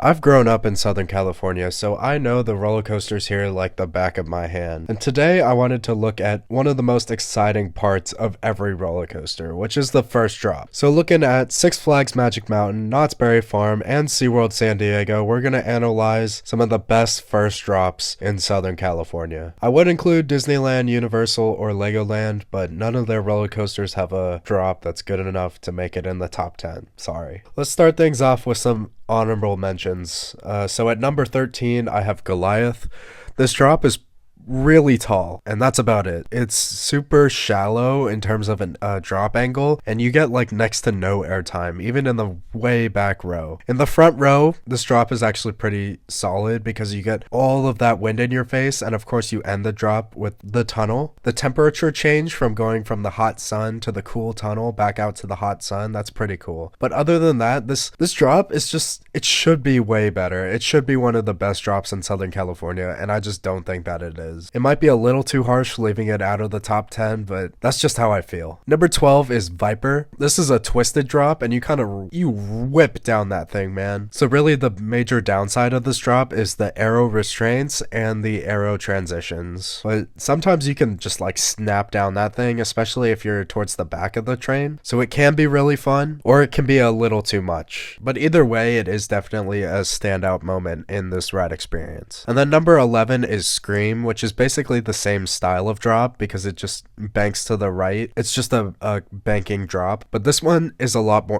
I've grown up in Southern California, so I know the roller coasters here like the back of my hand. And today I wanted to look at one of the most exciting parts of every roller coaster, which is the first drop. So looking at Six Flags Magic Mountain, Knott's Berry Farm, and SeaWorld San Diego, we're going to analyze some of the best first drops in Southern California. I would include Disneyland, Universal, or Legoland, but none of their roller coasters have a drop that's good enough to make it in the top 10. Sorry. Let's start things off with some honorable mentions. So at number 13, I have Goliath. This drop is really tall, and that's about it. It's super shallow in terms of a drop angle, and you get like next to no airtime, even in the way back row. In the front row, this drop is actually pretty solid because you get all of that wind in your face, and of course you end the drop with the tunnel. The temperature change from going from the hot sun to the cool tunnel back out to the hot sun, that's pretty cool. But other than that, this drop is just, it should be way better. It should be one of the best drops in Southern California, and I just don't think that it is. It might be a little too harsh leaving it out of the top 10, but that's just how I feel. Number 12 is Viper. This is a twisted drop, and you whip down that thing, man. So really the major downside of this drop is the aero restraints and the aero transitions. But sometimes you can just like snap down that thing, especially if you're towards the back of the train. So it can be really fun, or it can be a little too much. But either way, it is definitely a standout moment in this ride experience. And then number 11 is Scream, which is basically the same style of drop because it just banks to the right. It's just a banking drop, but this one is a lot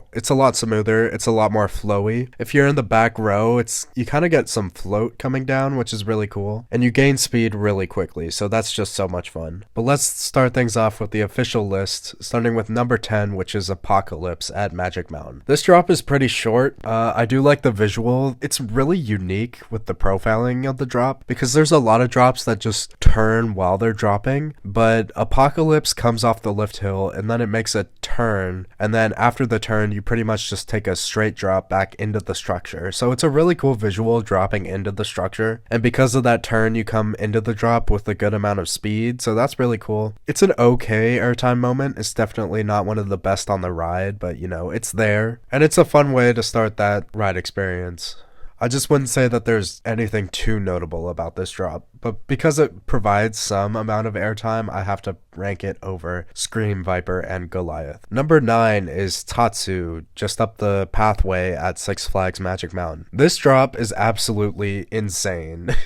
smoother. It's a lot more flowy. If you're in the back row, you kind of get some float coming down, which is really cool, and you gain speed really quickly, so that's just so much fun. But let's start things off with the official list, starting with number 10, which is Apocalypse at Magic Mountain. This drop is pretty short. I do like the visual. It's really unique with the profiling of the drop because there's a lot of drops that just turn while they're dropping, but Apocalypse comes off the lift hill and then it makes a turn, and then after the turn you pretty much just take a straight drop back into the structure. So it's a really cool visual dropping into the structure, and because of that turn you come into the drop with a good amount of speed, so that's really cool. It's an okay airtime moment. It's definitely not one of the best on the ride, but you know, it's there, and it's a fun way to start that ride experience. I just wouldn't say that there's anything too notable about this drop, but because it provides some amount of airtime, I have to rank it over Scream, Viper, and Goliath. Number 9 is Tatsu, just up the pathway at Six Flags Magic Mountain. This drop is absolutely insane.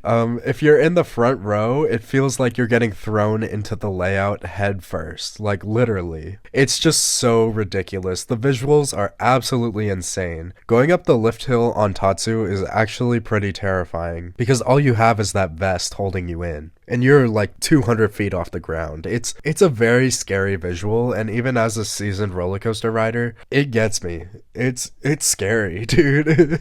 If you're in the front row, it feels like you're getting thrown into the layout head first, like literally. It's just so ridiculous. The visuals are absolutely insane. Going up the lift hill on Tatsu is actually pretty terrifying because all you have is that vest holding you in, and you're like 200 feet off the ground. It's a very scary visual, and even as a seasoned roller coaster rider, it gets me. It's scary, dude.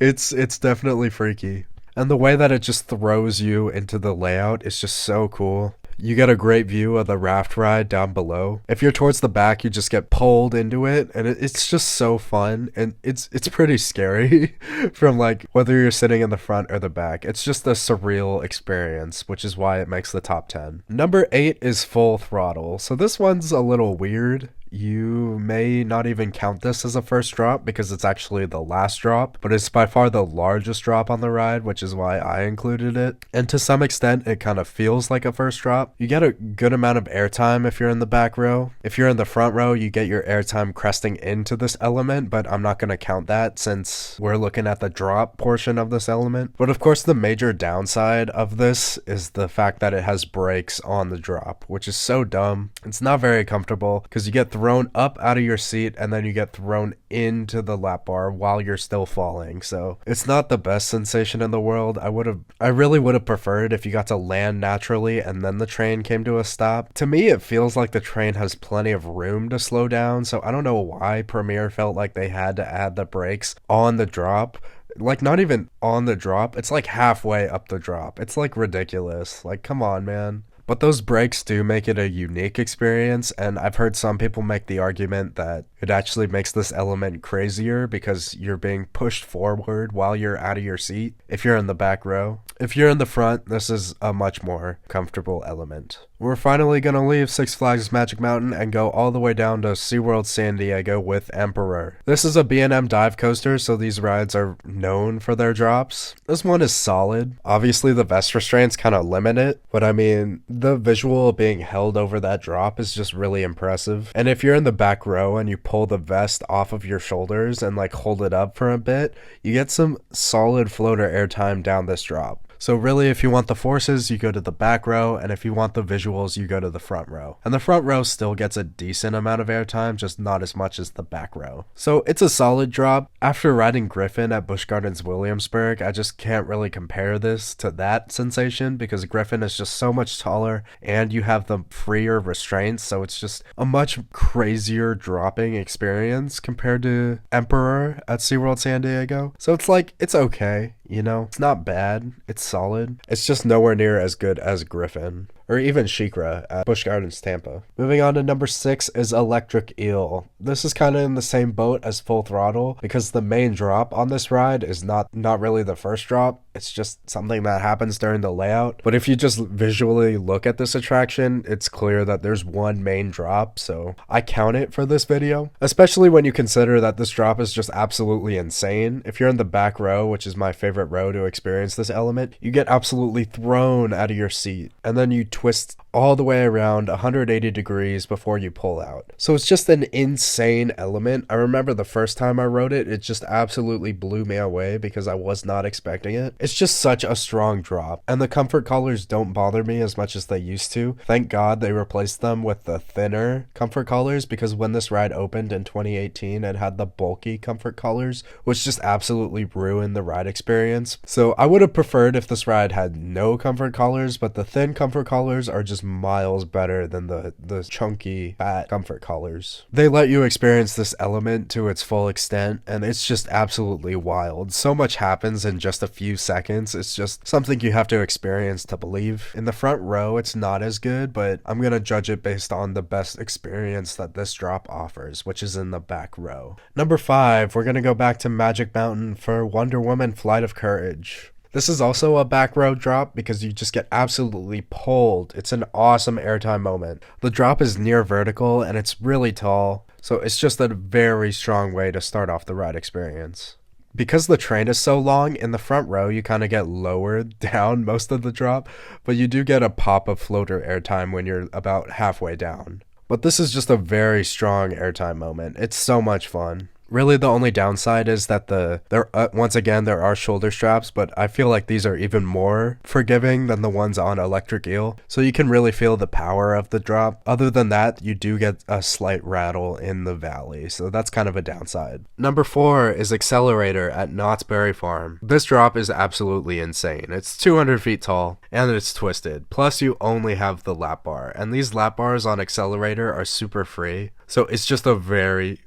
It's definitely freaky. And the way that it just throws you into the layout is just so cool. You get a great view of the raft ride down below. If you're towards the back, you just get pulled into it, and it's just so fun, and it's pretty scary from like whether you're sitting in the front or the back. It's just a surreal experience, which is why it makes the top 10. Number 8 is Full Throttle. So this one's a little weird. You may not even count this as a first drop because it's actually the last drop, but it's by far the largest drop on the ride, which is why I included it. And to some extent, it kind of feels like a first drop. You get a good amount of airtime if you're in the back row. If you're in the front row, you get your airtime cresting into this element, but I'm not going to count that since we're looking at the drop portion of this element. But of course, the major downside of this is the fact that it has brakes on the drop, which is so dumb. It's not very comfortable because you get thrown up out of your seat and then you get thrown into the lap bar while you're still falling. So it's not the best sensation in the world. I really would have preferred if you got to land naturally and then the train came to a stop. To me, it feels like the train has plenty of room to slow down, so I don't know why Premiere felt like they had to add the brakes on the drop. Like, not even on the drop, it's like halfway up the drop. It's like ridiculous. Like, come on, man. But those breaks do make it a unique experience, and I've heard some people make the argument that it actually makes this element crazier because you're being pushed forward while you're out of your seat if you're in the back row. If you're in the front, this is a much more comfortable element. We're finally gonna leave Six Flags Magic Mountain and go all the way down to SeaWorld San Diego with Emperor. This is a B&M dive coaster, so these rides are known for their drops. This one is solid. Obviously the vest restraints kind of limit it, but I mean, the visual being held over that drop is just really impressive. And if you're in the back row and you pull the vest off of your shoulders and like hold it up for a bit, you get some solid floater airtime down this drop. So really, if you want the forces, you go to the back row, and if you want the visuals, you go to the front row. And the front row still gets a decent amount of airtime, just not as much as the back row. So it's a solid drop. After riding Griffin at Busch Gardens Williamsburg, I just can't really compare this to that sensation because Griffin is just so much taller, and you have the freer restraints, so it's just a much crazier dropping experience compared to Emperor at SeaWorld San Diego. So it's like, it's okay. You know, it's not bad, it's solid. It's just nowhere near as good as Griffin, or even SheiKra at Busch Gardens Tampa. Moving on to number 6 is Electric Eel. This is kind of in the same boat as Full Throttle because the main drop on this ride is not really the first drop. It's just something that happens during the layout. But if you just visually look at this attraction, it's clear that there's one main drop, so I count it for this video. Especially when you consider that this drop is just absolutely insane. If you're in the back row, which is my favorite row to experience this element, you get absolutely thrown out of your seat, and then you twist all the way around 180 degrees before you pull out. So it's just an insane element. I remember the first time I rode it, it just absolutely blew me away because I was not expecting it. It's just such a strong drop, and the comfort collars don't bother me as much as they used to. Thank God they replaced them with the thinner comfort collars, because when this ride opened in 2018, it had the bulky comfort collars, which just absolutely ruined the ride experience. So I would have preferred if this ride had no comfort collars, but the thin comfort collars are just miles better than the chunky fat comfort collars. They let you experience this element to its full extent, and it's just absolutely wild. So much happens in just a few seconds. It's just something you have to experience to believe. In the front row, it's not as good, but I'm gonna judge it based on the best experience that this drop offers, which is in the back row. Number 5, we're gonna go back to Magic Mountain for Wonder Woman Flight of Courage. This is also a back row drop because you just get absolutely pulled. It's an awesome airtime moment. The drop is near vertical and it's really tall, so it's just a very strong way to start off the ride experience. Because the train is so long, in the front row you kind of get lowered down most of the drop, but you do get a pop of floater airtime when you're about halfway down. But this is just a very strong airtime moment. It's so much fun. Really, the only downside is that once again, there are shoulder straps, but I feel like these are even more forgiving than the ones on Electric Eel, so you can really feel the power of the drop. Other than that, you do get a slight rattle in the valley, so that's kind of a downside. Number 4 is Accelerator at Knott's Berry Farm. This drop is absolutely insane. It's 200 feet tall, and it's twisted. Plus, you only have the lap bar, and these lap bars on Accelerator are super free, so it's just a very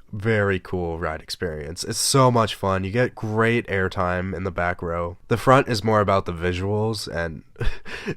cool ride experience. It's so much fun. You get great airtime in the back row. The front is more about the visuals, and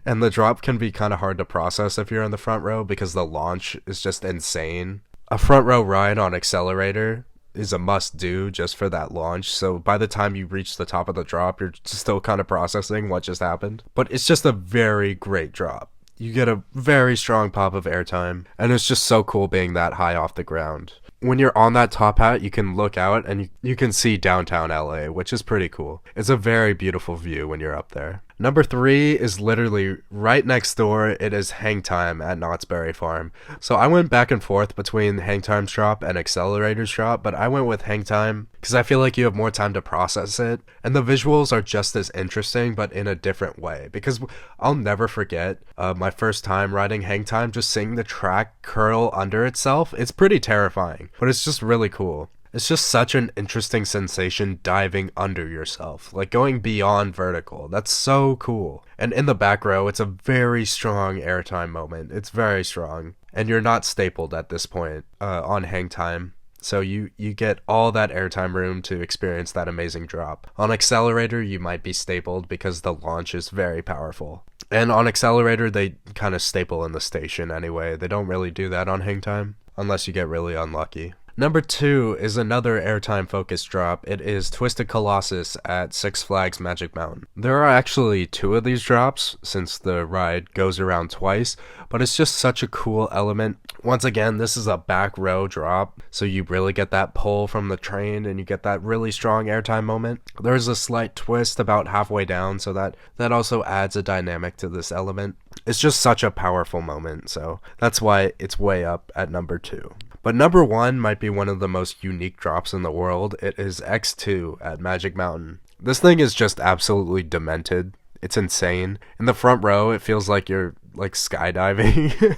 and the drop can be kind of hard to process if you're in the front row because the launch is just insane. A front row ride on Accelerator is a must do just for that launch, so by the time you reach the top of the drop, you're still kind of processing what just happened. But it's just a very great drop. You get a very strong pop of airtime, and it's just so cool being that high off the ground. When you're on that top hat, you can look out and you can see downtown LA, which is pretty cool. It's a very beautiful view when you're up there. Number 3 is literally right next door. It is Hang Time at Knott's Berry Farm. So I went back and forth between Hang Time's drop and Accelerator's drop, but I went with Hang Time because I feel like you have more time to process it. And the visuals are just as interesting, but in a different way. Because I'll never forget my first time riding Hang Time, just seeing the track curl under itself. It's pretty terrifying, but it's just really cool. It's just such an interesting sensation diving under yourself, like going beyond vertical. That's so cool. And in the back row, it's a very strong airtime moment. It's very strong. And you're not stapled at this point on Hang Time. So you get all that airtime room to experience that amazing drop. On Accelerator, you might be stapled because the launch is very powerful. And on Accelerator, they kind of staple in the station anyway. They don't really do that on Hang Time, unless you get really unlucky. Number 2 is another airtime focused drop. It is Twisted Colossus at Six Flags Magic Mountain. There are actually 2 of these drops since the ride goes around twice, but it's just such a cool element. Once again, this is a back row drop, so you really get that pull from the train and you get that really strong airtime moment. There's a slight twist about halfway down, so that also adds a dynamic to this element. It's just such a powerful moment, so that's why it's way up at number 2. But number 1 might be one of the most unique drops in the world. It is X2 at Magic Mountain. This thing is just absolutely demented. It's insane. In the front row, it feels like you're like skydiving.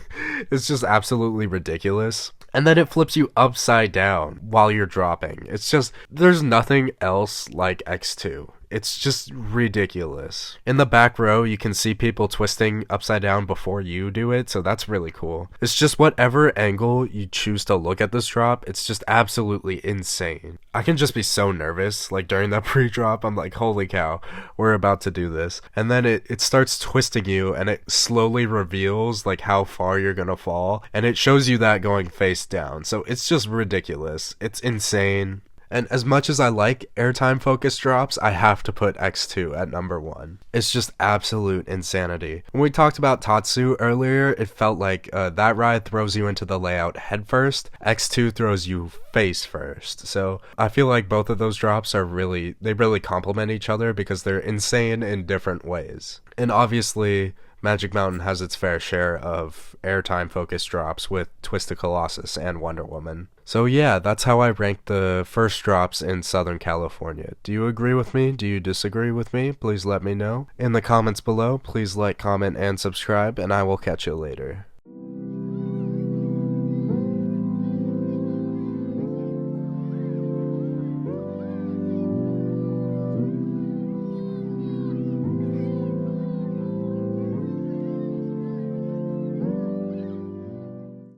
It's just absolutely ridiculous. And then it flips you upside down while you're dropping. It's just, there's nothing else like X2. It's just ridiculous. In the back row, you can see people twisting upside down before you do it, so that's really cool. It's just whatever angle you choose to look at this drop, it's just absolutely insane. I can just be so nervous, like during that pre-drop, I'm like, holy cow, we're about to do this. And then it starts twisting you, and it slowly reveals like how far you're gonna fall, and it shows you that going face down. So it's just ridiculous. It's insane. And as much as I like airtime focused drops, I have to put X2 at number 1. It's just absolute insanity. When we talked about Tatsu earlier, it felt like that ride throws you into the layout head first. X2 throws you face first. So I feel like both of those drops are really complement each other because they're insane in different ways. And obviously, Magic Mountain has its fair share of airtime focused drops with Twisted Colossus and Wonder Woman. So yeah, that's how I rank the first drops in Southern California. Do you agree with me? Do you disagree with me? Please let me know. In the comments below, please like, comment, and subscribe, and I will catch you later.